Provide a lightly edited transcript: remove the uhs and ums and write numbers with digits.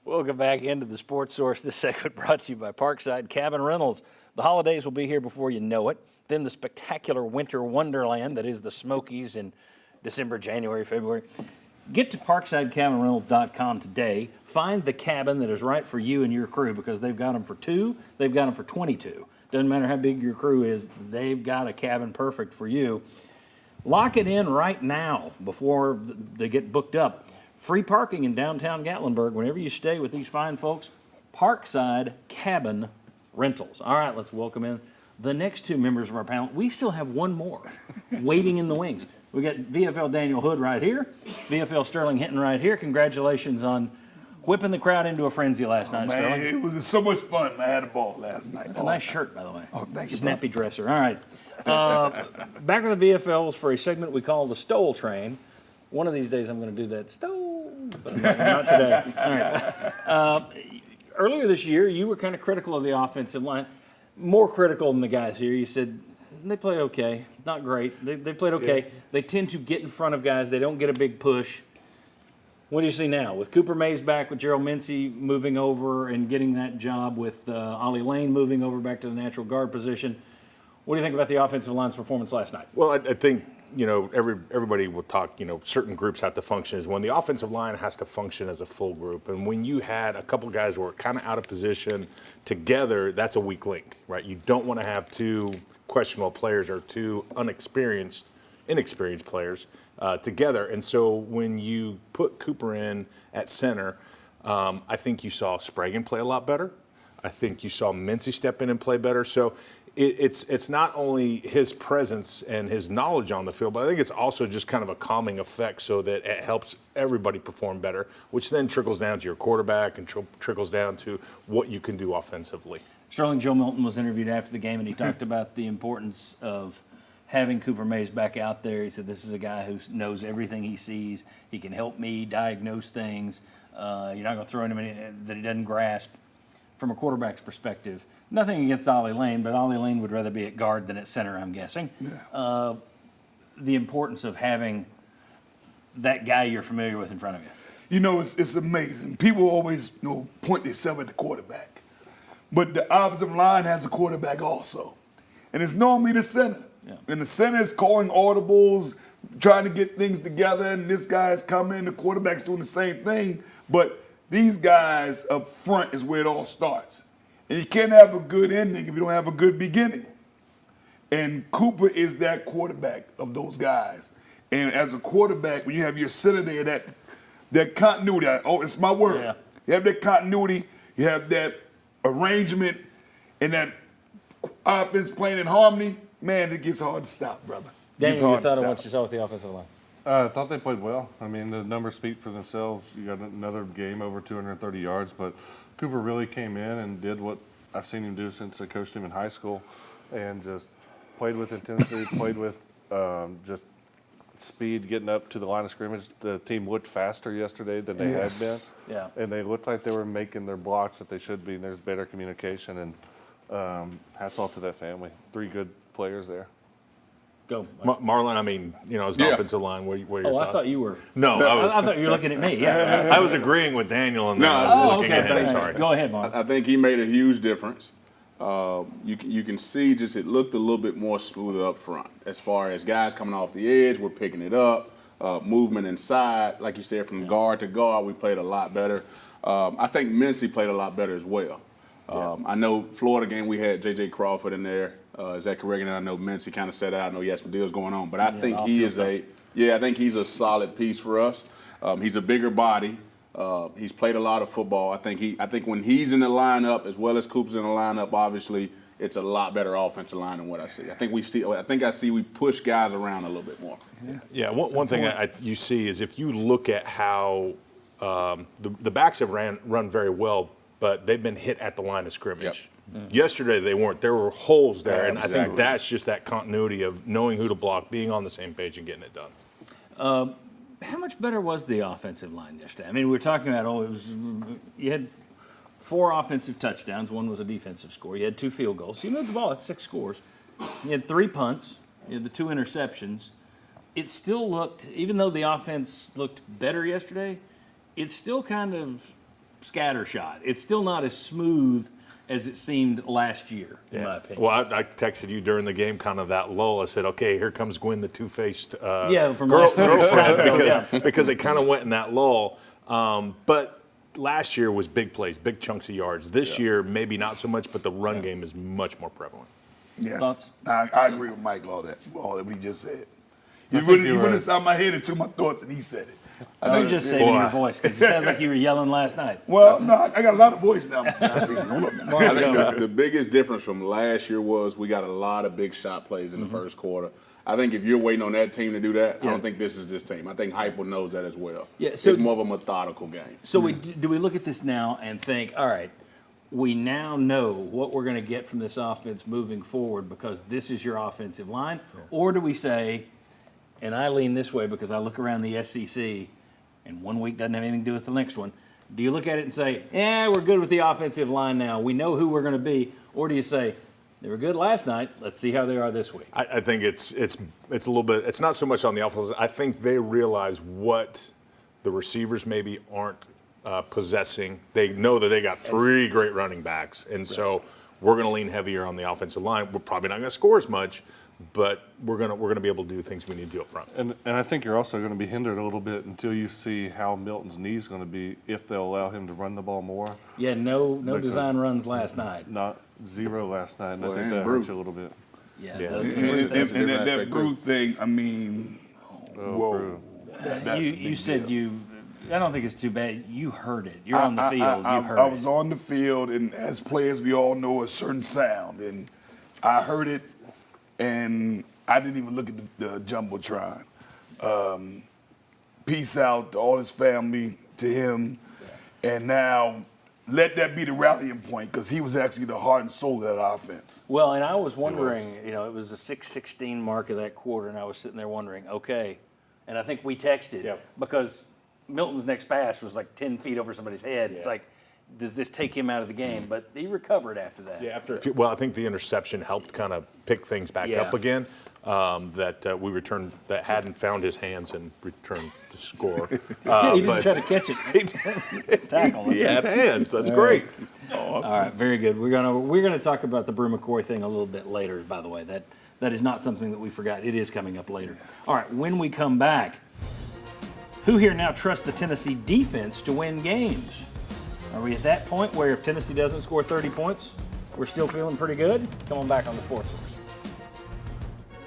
Welcome back into the Sports Source. This segment brought to you by Parkside Cabin Rentals. The holidays will be here before you know it. Then the spectacular winter wonderland that is the Smokies in December, January, February. Get to ParksideCabinRentals.com today. Find the cabin that is right for you and your crew because they've got them for 2, they've got them for 22. Doesn't matter how big your crew is, they've got a cabin perfect for you. Lock it in right now before they get booked up. Free parking in downtown Gatlinburg whenever you stay with these fine folks. Parkside Cabin Rentals. All right, let's welcome in the next 2 members of our panel. We still have one more waiting in the wings. We got VFL Daniel Hood right here, VFL Sterling Hinton right here. Congratulations on whipping the crowd into a frenzy last night, Sterling. It was so much fun. I had a ball last night. That's a nice shirt, by the way. Oh, thank you. Snappy dresser. All right. Back with the VFLs for a segment we call the Stowell Train. One of these days I'm going to do that Stowell, but not today. All right. Earlier this year, you were kind of critical of the offensive line, more critical than the guys here. You said they played okay, not great. They played okay. Yeah. They tend to get in front of guys. They don't get a big push. What do you see now? With Cooper Mays back, with Gerald Mincy moving over and getting that job, with Ollie Lane moving over back to the natural guard position, what do you think about the offensive line's performance last night? Well, I think, everybody will talk, certain groups have to function as when the offensive line has to function as a full group. And when you had a couple guys who were kind of out of position together, that's a weak link, right? You don't want to have 2 questionable players or 2 inexperienced players together. And so when you put Cooper in at center, I think you saw Spragan play a lot better. I think you saw Mincy step in and play better. So it's not only his presence and his knowledge on the field, but I think it's also just kind of a calming effect so that it helps everybody perform better, which then trickles down to your quarterback and trickles down to what you can do offensively. Sterling, Joe Milton was interviewed after the game, and he talked about the importance of having Cooper Mays back out there. He said, this is a guy who knows everything he sees. He can help me diagnose things. You're not going to throw him in that he doesn't grasp. From a quarterback's perspective, nothing against Ollie Lane, but Ollie Lane would rather be at guard than at center, I'm guessing. Yeah. The importance of having that guy you're familiar with in front of you. It's amazing. People always point themselves at the quarterback. But the offensive line has a quarterback also. And it's normally the center. Yeah. And the center is calling audibles, trying to get things together, and this guy's coming, the quarterback's doing the same thing. But these guys up front is where it all starts. And you can't have a good ending if you don't have a good beginning. And Cooper is that quarterback of those guys. And as a quarterback, when you have your center there, that continuity, it's my word. Yeah. You have that continuity, you have that arrangement, and that offense playing in harmony, man, it gets hard to stop, brother. Daniel, your thought on what you saw with the offensive line? I thought they played well. I mean, the numbers speak for themselves. You got another game over 230 yards, but Cooper really came in and did what I've seen him do since I coached him in high school, and just played with intensity, played with just speed, getting up to the line of scrimmage. The team looked faster yesterday than they had been. Yeah. And they looked like they were making their blocks that they should be, and there's better communication. And hats off to that family. 3 good players there. Go. Marlon, as an offensive line, where your thoughts? I thought you were. No, I thought you were looking at me. Yeah. I was agreeing with Daniel on that. I was looking at him. Sorry. Go ahead, Mark. I think he made a huge difference. You can see just it looked a little bit more smooth up front. As far as guys coming off the edge, we're picking it up. Movement inside, like you said, from guard to guard, we played a lot better. I think Mincy played a lot better as well. I know Florida game we had J.J. Crawford in there. Is that correct? And I know Mincy kind of set out. I know he had some deals going on, but I think I think he's a solid piece for us. He's a bigger body. He's played a lot of football. I think when he's in the lineup, as well as Cooper's in the lineup, obviously it's a lot better offensive line than what I see. I see we push guys around a little bit more. Yeah. One thing you see is if you look at how the backs have run very well, but they've been hit at the line of scrimmage. Yep. Mm-hmm. Yesterday they weren't. There were holes there, and exactly. I think that's just that continuity of knowing who to block, being on the same page, and getting it done. How much better was the offensive line yesterday? I mean, we were talking about, you had 4 offensive touchdowns. 1 was a defensive score. You had 2 field goals. You moved the ball. That's 6 scores. You had 3 punts. You had the 2 interceptions. It still looked, even though the offense looked better yesterday, it still kind of scattershot. It's still not as smooth as it seemed last year, in my opinion. Well, I texted you during the game, kind of that lull. I said, "Okay, here comes Gwen, the two-faced From girlfriend," because they kind of went in that lull. But last year was big plays, big chunks of yards. This year, maybe not so much, but the run game is much more prevalent. Yes. Thoughts? I agree with Mike all that we just said. He went inside my head and took my thoughts, and he said it. You just say it in your voice because it sounds like you were yelling last night. Well, no, I got a lot of voice now. I think the biggest difference from last year was we got a lot of big shot plays in the first quarter. I think if you're waiting on that team to do that, I don't think this is this team. I think Heupel knows that as well. Yeah, so it's more of a methodical game. So do we look at this now and think, all right, we now know what we're going to get from this offense moving forward because this is your offensive line? Or do we say, and I lean this way because I look around the SEC and one week doesn't have anything to do with the next one. Do you look at it and say, we're good with the offensive line now. We know who we're going to be. Or do you say, they were good last night. Let's see how they are this week. I think it's a little bit. It's not so much on the offense. I think they realize what the receivers maybe aren't possessing. They know that they got 3 great running backs, and so we're going to lean heavier on the offensive line. We're probably not going to score as much, but we're going to be able to do the things we need to do up front. And I think you're also going to be hindered a little bit until you see how Milton's knee is going to be if they'll allow him to run the ball more. Yeah, no design runs last night. Not 0 last night, and I think and that Brute. hurts you a little bit. Yeah. And that Brute thing, I mean, whoa. Brute. You said I don't think it's too bad. You heard it. You're on the field. You heard I it. was on the field, and as players, we all know a certain sound, and I heard it, and I didn't even look at the jumbotron. Peace out to all his family, to him, and now let that be the rallying point because he was actually the heart and soul of that offense. Well, and I was wondering, it was a 6:16 mark of that quarter, and I was sitting there wondering, okay, and I think we texted because Milton's next pass was like 10 feet over somebody's head. It's like, does this take him out of the game? But he recovered after that. Yeah, I think the interception helped kind of pick things back up again. We returned that hadn't found his hands and returned to score. He didn't try to catch it. Tackle. He had hands. That's great. All right, very good. We're gonna talk about the Brew McCoy thing a little bit later. By the way, that is not something that we forgot. It is coming up later. All right, when we come back, who here now trusts the Tennessee defense to win games? Are we at that point where if Tennessee doesn't score 30 points, we're still feeling pretty good? Come on back on the Sports Source.